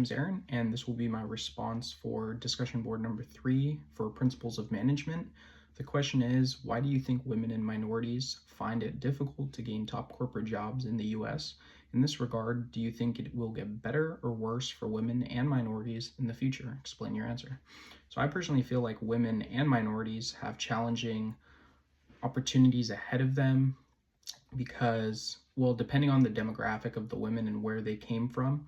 name is Aaron, and this will be my response for discussion board number 3 for principles of management. The question is, why do you think women and minorities find it difficult to gain top corporate jobs in the US? In this regard, do you think it will get better or worse for women and minorities in the future? Explain your answer. So I personally feel like women and minorities have challenging opportunities ahead of them because, well, depending on the demographic of the women and where they came from,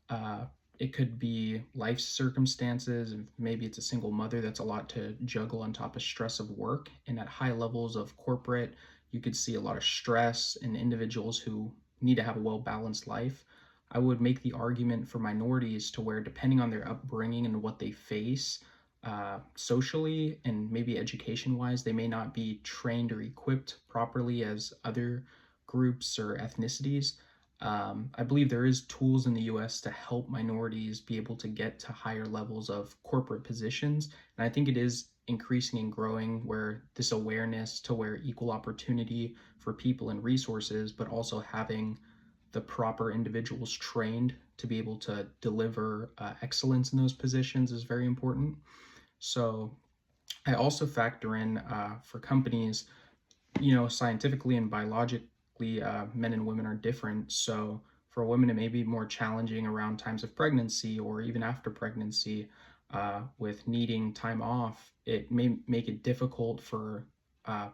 uh, it could be life circumstances. Maybe it's a single mother that's a lot to juggle on top of stress of work. And at high levels of corporate, you could see a lot of stress in individuals who need to have a well balanced life. I would make the argument for minorities to where, depending on their upbringing and what they face, socially and maybe education wise, they may not be trained or equipped properly as other groups or ethnicities. I believe there is tools in the US to help minorities be able to get to higher levels of corporate positions. And I think it is increasing and growing where this awareness to where equal opportunity for people and resources, but also having the proper individuals trained to be able to deliver excellence in those positions is very important. So I also factor in for companies, scientifically and biologically, men and women are different. So for women, it may be more challenging around times of pregnancy or even after pregnancy with needing time off. It may make it difficult for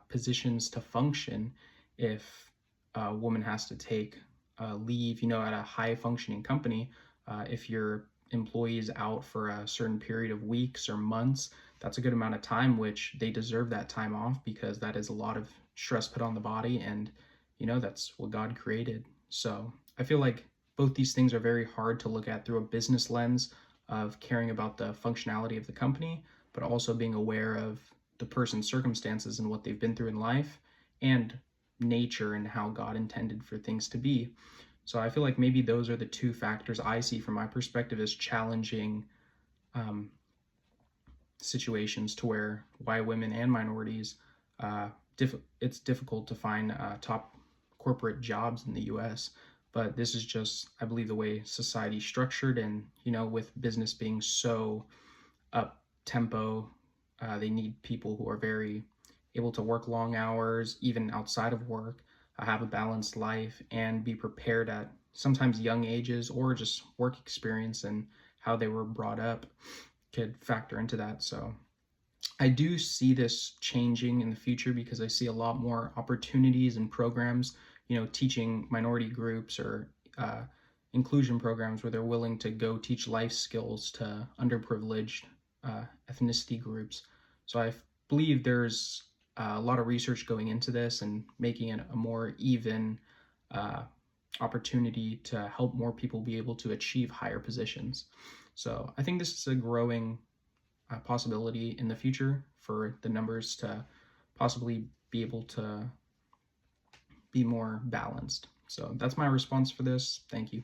positions to function if a woman has to take leave, at a high functioning company. If your employee is out for a certain period of weeks or months, that's a good amount of time, which they deserve that time off because that is a lot of stress put on the body. And, that's what God created. So I feel like both these things are very hard to look at through a business lens of caring about the functionality of the company, but also being aware of the person's circumstances and what they've been through in life and nature and how God intended for things to be. So I feel like maybe those are the two factors I see from my perspective as challenging um, situations to where why women and minorities, it's difficult to find top corporate jobs in the US. But this is just, I believe, the way society's structured. And, with business being so up tempo, they need people who are very able to work long hours, even outside of work, have a balanced life, and be prepared at sometimes young ages or just work experience and how they were brought up could factor into that. So I do see this changing in the future because I see a lot more opportunities and programs, teaching minority groups or inclusion programs where they're willing to go teach life skills to underprivileged ethnicity groups. So I believe there's a lot of research going into this and making it a more even opportunity to help more people be able to achieve higher positions. So I think this is a growing possibility in the future for the numbers to possibly be able to be more balanced. So that's my response for this. Thank you.